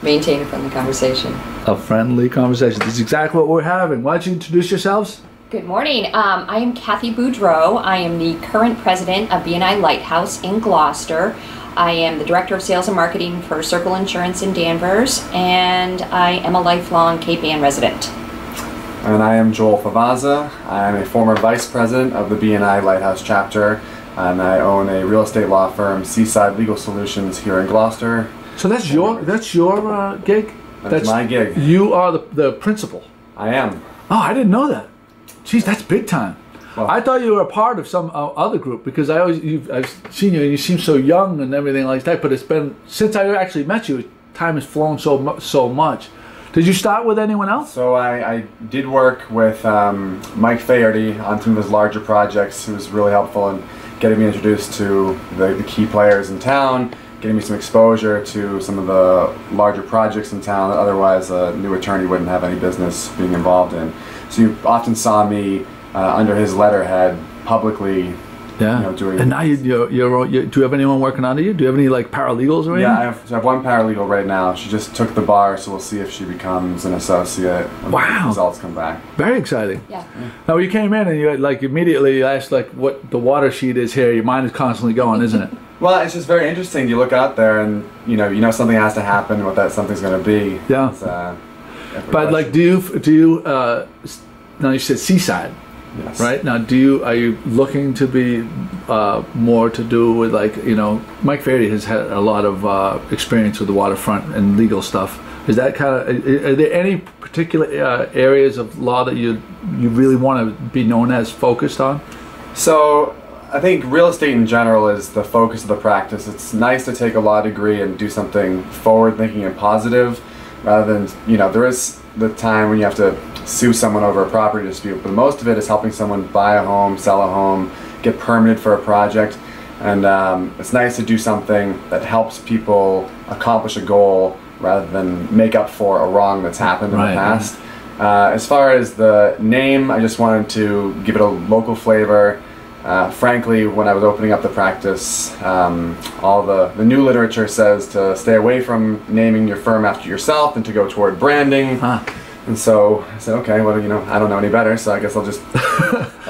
maintain a friendly conversation. A friendly conversation. This is exactly what we're having. Why don't you introduce yourselves? Good morning. I am Kathy Boudreau. I am the current president of BNI Lighthouse in Gloucester. I am the Director of Sales and Marketing for Circle Insurance in Danvers, and I am a lifelong Cape Ann resident. And I am Joel Favaza. I am a former Vice President of the BNI Lighthouse chapter, and I own a real estate law firm, Seaside Legal Solutions, here in Gloucester. So that's your gig? That's my gig. You are the principal? I am. Oh, I didn't know that. Geez, that's big time. Well, I thought you were a part of some other group, because I've seen you and you seem so young and everything like that, but it's been, since I actually met you, time has flown so much. Did you start with anyone else? So I did work with Mike Faherty on some of his larger projects. He was really helpful in getting me introduced to the key players in town, getting me some exposure to some of the larger projects in town that otherwise a new attorney wouldn't have any business being involved in. So you often saw me under his letterhead publicly. Yeah. You know, doing. And now do you have anyone working under you? Do you have any like paralegals or anything? Yeah, I have one paralegal right now. She just took the bar, so we'll see if she becomes an associate when the results come back. Very exciting. Yeah. Now you came in and you like immediately asked like what the water sheet is here. Your mind is constantly going, isn't it? Well, it's just very interesting. You look out there and you know something has to happen. What that something's going to be. Yeah. But like, do you? Now you said Seaside. Yes. Right now, are you looking to be more to do with, like, Mike Faherty has had a lot of experience with the waterfront and legal stuff. Is that kind of, are there any particular areas of law that you really want to be known as focused on? So I think real estate in general is the focus of the practice. It's nice to take a law degree and do something forward-thinking and positive, rather than, there is the time when you have to sue someone over a property dispute, but most of it is helping someone buy a home, sell a home, get permitted for a project, and it's nice to do something that helps people accomplish a goal rather than make up for a wrong that's happened in the past. As far as the name, I just wanted to give it a local flavor. Frankly, when I was opening up the practice, all the new literature says to stay away from naming your firm after yourself and to go toward branding. And so I said, okay, well, I don't know any better, so I guess I'll just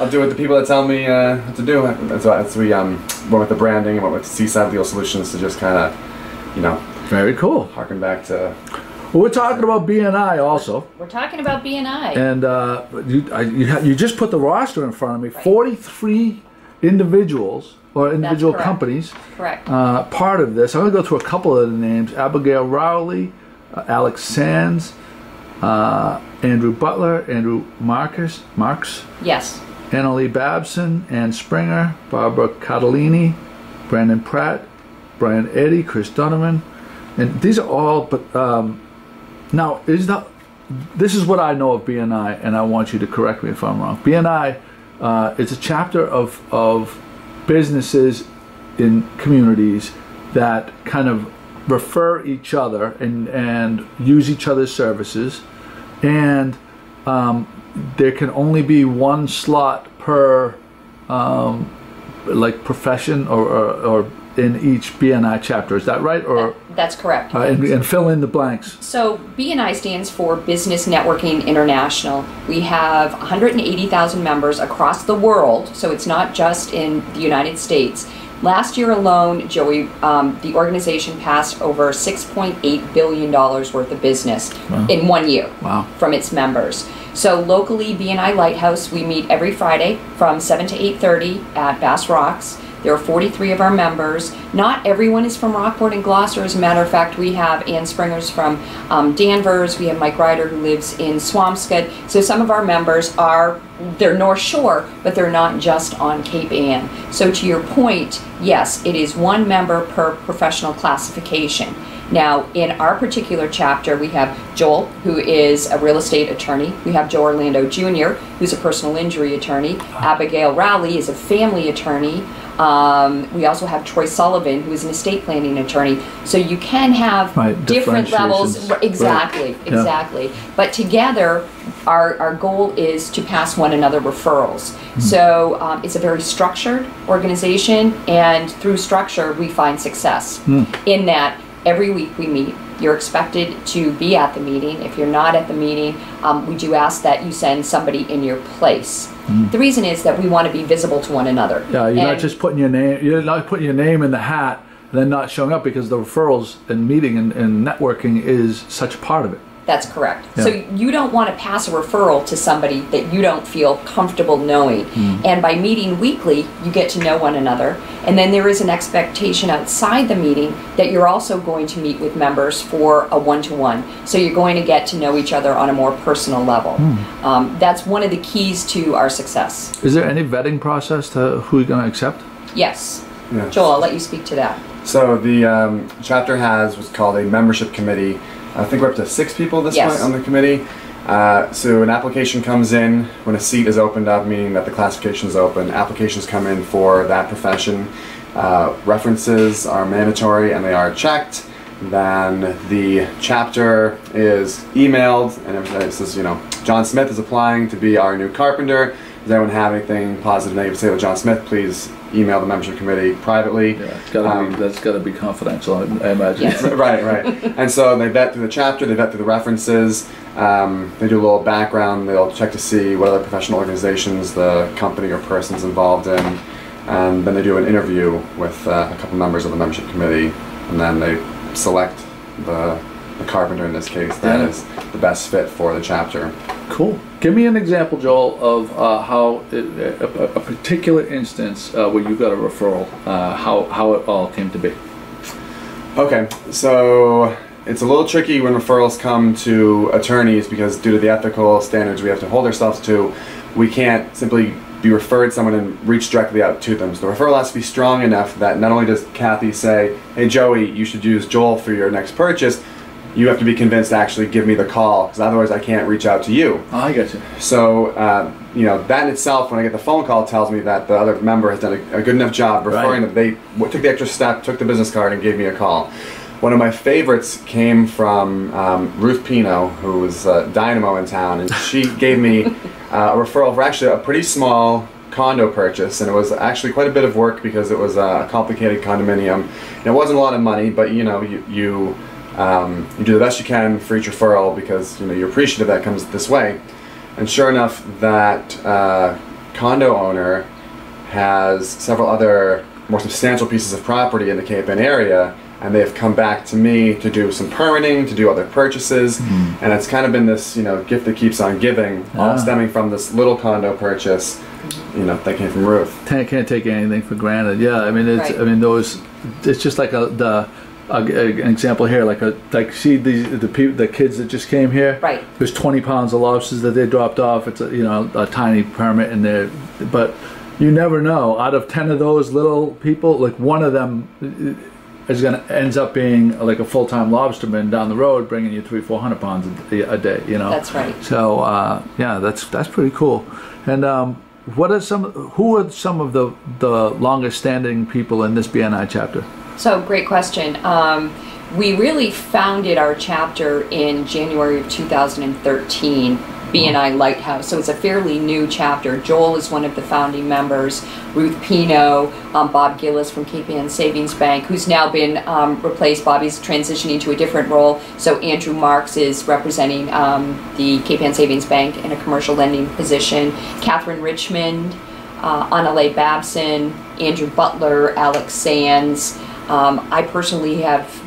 I'll do what the people that tell me what to do. And so we went with the branding and went with Seaside Legal Solutions to just kind of, very cool. Harken back to. Well, we're talking about BNI also. We're talking about BNI. And you just put the roster in front of me. Right. 43 individuals or individual companies. Correct. Part of this. I'm going to go through a couple of the names: Abigail Rowley, Alex Sands, Andrew Butler, Andrew Marks. Yes. Annalie Babson, Ann Springer, Barbara Catalini, Brandon Pratt, Brian Eddy, Chris Donovan, and these are all. But now this is what I know of BNI, and I want you to correct me if I'm wrong. BNI is a chapter of businesses in communities that kind of refer each other and use each other's services, and there can only be one slot per like profession or in each BNI chapter. Is that right? Or that's correct. And fill in the blanks. So BNI stands for Business Networking International. We have 180,000 members across the world, so it's not just in the United States. Last year alone, Joey, the organization passed over $6.8 billion worth of business in 1 year from its members. So locally, BNI Lighthouse, we meet every Friday from 7 to 8:30 at Bass Rocks. There are 43 of our members. Not everyone is from Rockport and Gloucester. As a matter of fact, we have Ann Springer's from Danvers. We have Mike Ryder, who lives in Swampscott. So some of our members they're North Shore, but they're not just on Cape Ann. So to your point, yes, it is one member per professional classification. Now, in our particular chapter, we have Joel, who is a real estate attorney. We have Joe Orlando Jr., who's a personal injury attorney. Abigail Rowley is a family attorney. We also have Troy Sullivan, who is an estate planning attorney. So you can have different levels. Exactly. But together, our goal is to pass one another referrals. So it's a very structured organization, and through structure, we find success in that. Every week we meet you're expected to be at the meeting. If you're not at the meeting, we do ask that you send somebody in your place. The reason is that we want to be visible to one another. Yeah, you're not just putting your name. You're not putting your name in the hat and then not showing up, because the referrals and meeting and networking is such a part of it. That's correct. Yeah. So you don't want to pass a referral to somebody that you don't feel comfortable knowing. And by meeting weekly, you get to know one another. And then there is an expectation outside the meeting that you're also going to meet with members for a one-to-one. So you're going to get to know each other on a more personal level. That's one of the keys to our success. Is there any vetting process to who you're going to accept? Yes. Yeah. Joel, I'll let you speak to that. So the chapter has what's called a membership committee. I think we're up to 6 people at this point on the committee. So an application comes in when a seat is opened up, meaning that the classification is open. Applications come in for that profession. References are mandatory and they are checked. Then the chapter is emailed and it says, you know, John Smith is applying to be our new carpenter. Does anyone have anything positive, negative to say about John Smith? Please email the membership committee privately. Yeah, it's gotta be, that's got to be confidential, I imagine. Yes. Right. And so they vet through the chapter, they vet through the references, they do a little background, they'll check to see what other professional organizations the company or person's involved in, and then they do an interview with a couple members of the membership committee, and then they select the carpenter in this case that is the best fit for the chapter. Cool. Give me an example, Joel, of how a particular instance where you got a referral, how it all came to be. Okay, so it's a little tricky when referrals come to attorneys because due to the ethical standards we have to hold ourselves to, we can't simply be referred someone and reach directly out to them. So the referral has to be strong enough that not only does Kathy say, hey Joey, you should use Joel for your next purchase, you have to be convinced to actually give me the call, because otherwise I can't reach out to you. Oh, I get you. So, you know, that in itself, when I get the phone call, tells me that the other member has done a good enough job referring that they took the extra step, took the business card, and gave me a call. One of my favorites came from Ruth Pino, who was Dynamo in town, and she gave me a referral for actually a pretty small condo purchase, and it was actually quite a bit of work because it was a complicated condominium. And it wasn't a lot of money, but you know, you do the best you can for each referral because you know you're appreciative that comes this way. And sure enough, that condo owner has several other more substantial pieces of property in the Cape Ann area, and they've come back to me to do some permitting, to do other purchases, and it's kind of been this, you know, gift that keeps on giving, all stemming from this little condo purchase, you know, that came from Ruth. Can't take anything for granted. Yeah, I mean, it's I mean those. It's just like an example here, like see the kids that just came here. Right. There's 20 pounds of lobsters that they dropped off. It's a tiny permit in there, but you never know. Out of 10 of those little people, like one of them ends up being like a full-time lobsterman down the road, bringing you 300-400 pounds a day. You know. That's right. So yeah, that's pretty cool. And who are some of the longest-standing people in this BNI chapter? So, great question. We really founded our chapter in January of 2013, BNI Lighthouse. So it's a fairly new chapter. Joel is one of the founding members, Ruth Pino, Bob Gillis from Cape Ann Savings Bank, who's now been replaced. Bobby's transitioning to a different role. So Andrew Marks is representing the Cape Ann Savings Bank in a commercial lending position. Catherine Richmond, Annalay Babson, Andrew Butler, Alex Sands. I personally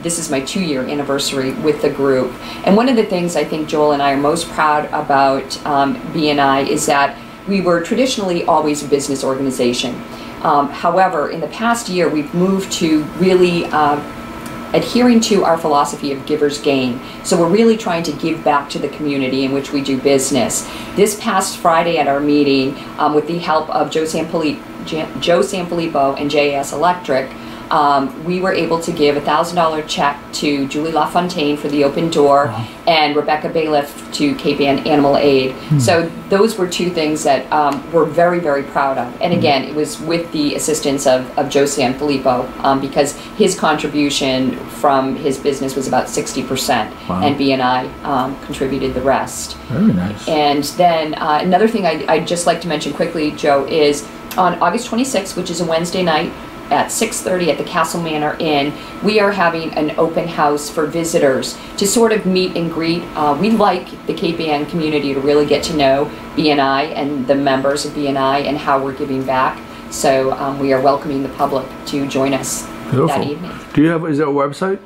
this is my 2-year anniversary with the group. And one of the things I think Joel and I are most proud about BNI is that we were traditionally always a business organization. However, in the past year, we've moved to really adhering to our philosophy of giver's gain. So we're really trying to give back to the community in which we do business. This past Friday at our meeting, with the help of Joe Sanfilippo and JS Electric, we were able to give a $1,000 check to Julie LaFontaine for the Open Door and Rebecca Bailiff to Cape Ann Animal Aid. So those were two things that we're very, very proud of. And again, it was with the assistance of Joe Sanfilippo because his contribution from his business was about 60%, and BNI contributed the rest. Very nice. And then another thing I'd just like to mention quickly, Joe, is on August 26th, which is a Wednesday night, at 6:30 at the Castle Manor Inn, we are having an open house for visitors to sort of meet and greet. We like the KBN community to really get to know BNI and the members of BNI and how we're giving back. So we are welcoming the public to join us that evening. Do you have, is there a website?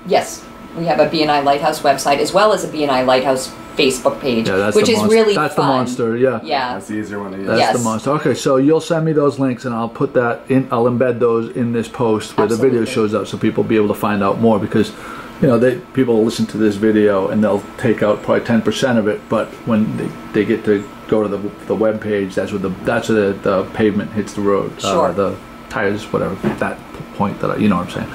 Yes, we have a BNI Lighthouse website as well as a BNI Lighthouse Facebook page, Yeah, that's which the is monster. really That's fun. the monster, yeah. Yeah. That's the easier one to use. That's Yes. the monster. Okay, so you'll send me those links and I'll put that in, I'll embed those in this post where the video Absolutely. shows up so people will be able to find out more, because you know, people listen to this video and they'll take out probably 10% of it, but when they get to go to the web page, that's where the pavement hits the road. Sure. The tires, whatever, that point that you know what I'm saying.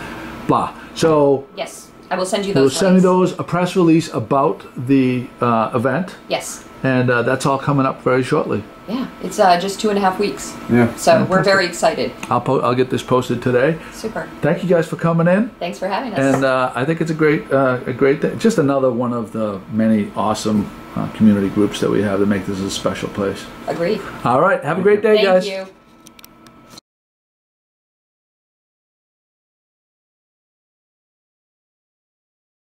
Blah. So Yes, I will send you you'll those send me links. those, a press release about the event, Yes. and that's all coming up very shortly. Yeah, it's just 2.5 weeks. Yeah. So we're very excited. I'll get this posted today. Super. Thank you guys for coming in, Thanks for having us. and I think it's a great thing. Just another one of the many awesome community groups that we have that make this a special place. Agreed. All right, have a great day, Thank guys. you.